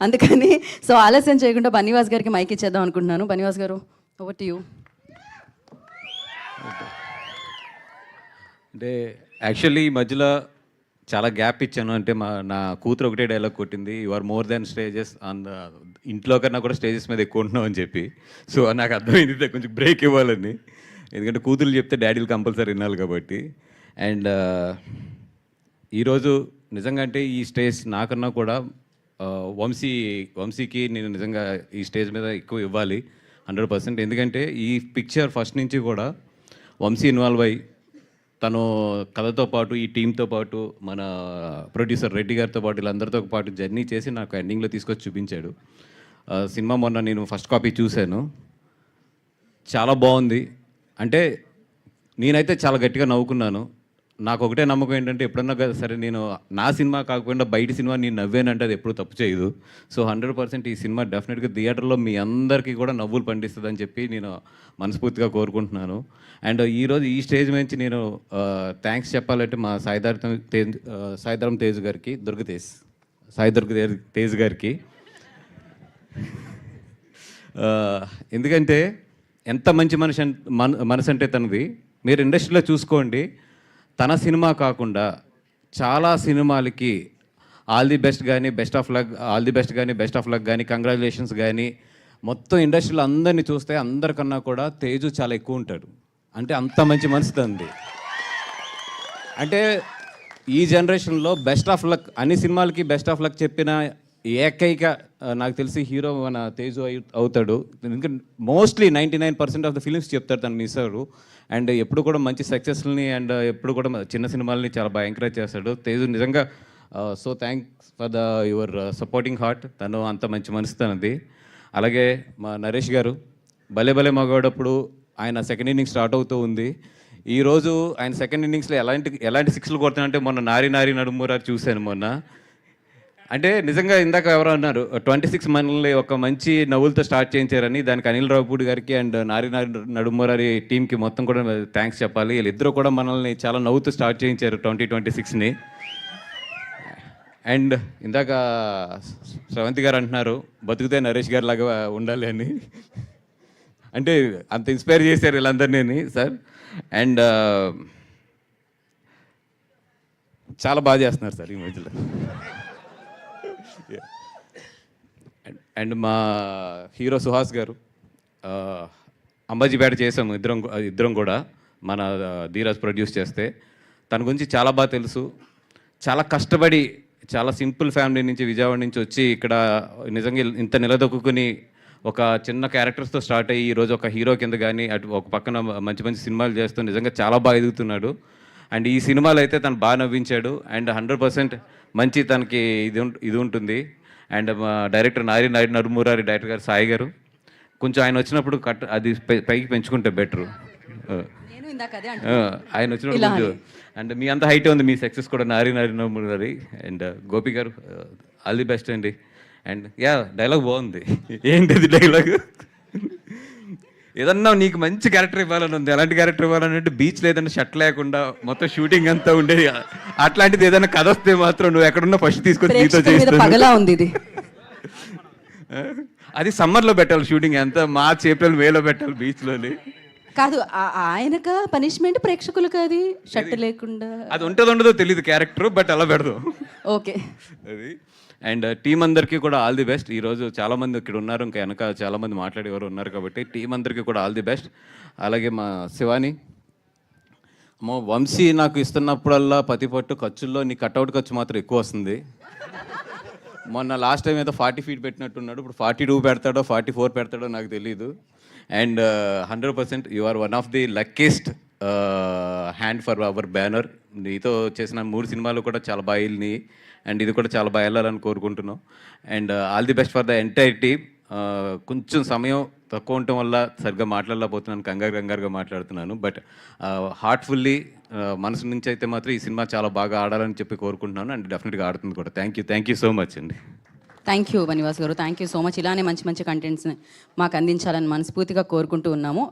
అందుకని సో ఆలస్యం చేయకుండా బన్నీవాస్ గారికి మైక్ ఇచ్చేద్దాం అనుకుంటున్నాను. బన్నీవాస్ గారు, ఓవర్ టు యూ. అంటే యాక్చువల్లీ ఈ మధ్యలో చాలా గ్యాప్ ఇచ్చాను. అంటే నా కూతురు ఒకటే డైలాగ్ కొట్టింది, you are more than stages on the, ఇంట్లో కన్నా కూడా స్టేజెస్ మీద ఎక్కువ ఉంటున్నావు అని చెప్పి. సో నాకు అర్థమైంది కొంచెం బ్రేక్ ఇవ్వాలని, ఎందుకంటే కూతురు చెప్తే డాడీలు కంపల్సరీ వినాలి కాబట్టి. అండ్ ఈరోజు నిజంగా అంటే ఈ స్టేజ్ నాకన్నా కూడా వంశీకి నేను నిజంగా ఈ స్టేజ్ మీద ఎక్కువ ఇవ్వాలి 100%. ఎందుకంటే ఈ పిక్చర్ ఫస్ట్ నుంచి కూడా వంశీ ఇన్వాల్వ్ అయ్యి తను కథతో పాటు ఈ టీంతో పాటు మన ప్రొడ్యూసర్ రెడ్డి గారితో పాటు వీళ్ళందరితో పాటు జర్నీ చేసి నాకు ఎండింగ్లో తీసుకొచ్చి చూపించాడు. సినిమా మొన్న నేను ఫస్ట్ కాపీ చూశాను, చాలా బాగుంది. అంటే నేనైతే చాలా గట్టిగా నవ్వుకున్నాను. నాకు ఒకటే నమ్మకం ఏంటంటే ఎప్పుడన్నా సరే నేను నా సినిమా కాకుండా బయట సినిమా నేను నవ్వానంటే అది ఎప్పుడు తప్పు చేయదు. సో 100% ఈ సినిమా డెఫినెట్గా థియేటర్లో మీ అందరికీ కూడా నవ్వులు పండిస్తుందని చెప్పి నేను మనస్ఫూర్తిగా కోరుకుంటున్నాను. అండ్ ఈరోజు ఈ స్టేజ్ నుంచి నేను థ్యాంక్స్ చెప్పాలంటే మా సాయిధరం తేజ్ గారికి, తేజ్ గారికి. ఎందుకంటే ఎంత మంచి మనసు అంటే తనది. మీరు ఇండస్ట్రీలో చూసుకోండి, తన సినిమా కాకుండా చాలా సినిమాలకి ఆల్ ది బెస్ట్ కానీ బెస్ట్ ఆఫ్ లక్ కానీ కంగ్రాచులేషన్స్ కానీ మొత్తం ఇండస్ట్రీలో అందరినీ చూస్తే అందరికన్నా కూడా తేజు చాలా ఎక్కువ ఉంటాడు. అంటే అంత మంచి మనసు తంది. అంటే ఈ జనరేషన్లో బెస్ట్ ఆఫ్ లక్ అన్ని సినిమాలకి బెస్ట్ ఆఫ్ లక్ చెప్పిన ఏకైక నాకు తెలిసి హీరో మన తేజు అవుతాడు. ఎందుకంటే మోస్ట్లీ 99% ఆఫ్ ద ఫిలిమ్స్ చెప్తాడు తను మిస్ అవ్వడు. అండ్ ఎప్పుడు కూడా మంచి సక్సెస్ని అండ్ ఎప్పుడు కూడా చిన్న సినిమాలని చాలా బాగా ఎంకరేజ్ చేస్తాడు తేజు. నిజంగా so thanks for your supporting heart. తను అంత మంచి మనసు తనది. అలాగే మా నరేష్ గారు, భలే మగాడప్పుడు ఆయన సెకండ్ ఇన్నింగ్స్ స్టార్ట్ అవుతూ ఉంది. ఈరోజు ఆయన సెకండ్ ఇన్నింగ్స్లో ఎలాంటి సిక్స్లు కొడుతున్నాయంటే మొన్న నారి నడుమూరారు చూశాను మొన్న. అంటే నిజంగా ఇందాక ఎవరో అన్నారు 26 మనల్ని ఒక మంచి నవ్వులతో స్టార్ట్ చేయించారని. దానికి అనిల్ రావుపూడి గారికి అండ్ నారి నడుమూరారి టీంకి మొత్తం కూడా థ్యాంక్స్ చెప్పాలి. వీళ్ళిద్దరూ కూడా మనల్ని చాలా నవ్వుతూ స్టార్ట్ చేయించారు 2026ని. అండ్ ఇందాక శ్రవంతి గారు అంటున్నారు బతుకుతే నరేష్ గారు లాగా ఉండాలి అని. అంటే అంత ఇన్స్పైర్ చేశారు వీళ్ళందరినీ సార్. అండ్ చాలా బాగా చేస్తున్నారు సార్ ఈ మధ్యలో. అండ్ మా హీరో సుహాస్ గారు, అంబాజీపేట చేసాము ఇద్దరం కూడా, మన ధీరాజ్ ప్రొడ్యూస్ చేస్తే. తన గురించి చాలా బాగా తెలుసు. చాలా కష్టపడి చాలా సింపుల్ ఫ్యామిలీ నుంచి విజయవాడ నుంచి వచ్చి ఇక్కడ నిజంగా ఇంత నిలదొక్కుని ఒక చిన్న క్యారెక్టర్స్తో స్టార్ట్ అయ్యి ఈరోజు ఒక హీరో కింద కానీ అటు ఒక పక్కన మంచి సినిమాలు చేస్తూ నిజంగా చాలా బాగా ఎదుగుతున్నాడు. అండ్ ఈ సినిమాలో అయితే తను బాగా నవ్వించాడు. అండ్ 100% మంచి తనకి ఇది ఉంటుంది. అండ్ మా డైరెక్టర్ నారి నడుమూరారి డైరెక్టర్ గారు సాయి గారు, కొంచెం ఆయన వచ్చినప్పుడు అది పైకి పెంచుకుంటే బెటరు. ఆయన వచ్చినప్పుడు కొంచెం అండ్ మీ అంత హైట్ ఉంది, మీ సక్సెస్ కూడా నారి నడుమూరారి. అండ్ గోపి గారు ఆల్ ది బెస్ట్ అండి. అండ్ డైలాగ్ బాగుంది. ఏంటది డైలాగ్? ఏదన్నా నీకు మంచి క్యారెక్టర్ ఇవ్వాలని ఉంది, ఎలాంటి క్యారెక్టర్ ఇవ్వాలని అంటే బీచ్ లేదంటే షర్ట్ లేకుండా మొత్తం షూటింగ్ అంతా ఉండేది. అట్లాంటిది ఏదైనా కథ వస్తే మాత్రం నువ్వు ఎక్కడున్నా ఫస్ట్ తీసుకొని నీతో చేస్తావు. అది సమ్మర్లో పెట్టాలి షూటింగ్, ఎంత మార్చ్ ఏప్రిల్ మేలో పెట్టాలి బీచ్లోని. కాదు, ఆయనక పనిష్మెంట్ ప్రేక్షకులకు అది షర్ట్ లేకుండా. అది ఉండదో తెలియదు క్యారెక్టర్, బట్ అలా పెడదాం. ఓకే అది. అండ్ టీం అందరికీ కూడా ఆల్ ది బెస్ట్. ఈరోజు చాలామంది ఇక్కడ ఉన్నారు, ఇంకా వెనక చాలామంది మాట్లాడేవారు ఉన్నారు కాబట్టి టీం అందరికీ కూడా ఆల్ ది బెస్ట్. అలాగే మా శివాని, వంశీ నాకు ఇస్తున్నప్పుడల్లా పట్టు ఖర్చుల్లో నీ కట్అవుట్ ఖర్చు మాత్రం ఎక్కువ వస్తుంది. మొన్న లాస్ట్ టైం ఏదో 40 feet పెట్టినట్టున్నాడు, ఇప్పుడు 42 పెడతాడో 44 పెడతాడో నాకు తెలీదు. And 100% you are one of the luckiest hand for our banner. నీతో చేసిన 3 సినిమాలు కూడా చాలా బాగా వెళ్ళినాయి. అండ్ ఇది కూడా చాలా బాగా వెళ్ళాలని కోరుకుంటున్నాం. And all the best for the entire team. కొంచెం సమయం తక్కువ ఉండటం వల్ల సరిగ్గా మాట్లాడలేకపోతున్నాను, కంగారుగా మాట్లాడుతున్నాను. బట్ హార్ట్ఫుల్లీ మనసు నుంచి అయితే మాత్రం ఈ సినిమా చాలా బాగా ఆడాలని చెప్పి కోరుకుంటున్నాను. అండ్ డెఫినెట్గా ఆడుతుంది కూడా. థ్యాంక్ యూ సో మచ్ అండి. థ్యాంక్ యూ బనివాస్ గారు, థ్యాంక్ యూ సో మచ్. ఇలానే మంచి కంటెంట్స్ని మాకు అందించాలని మనస్ఫూర్తిగా కోరుకుంటూ ఉన్నాము.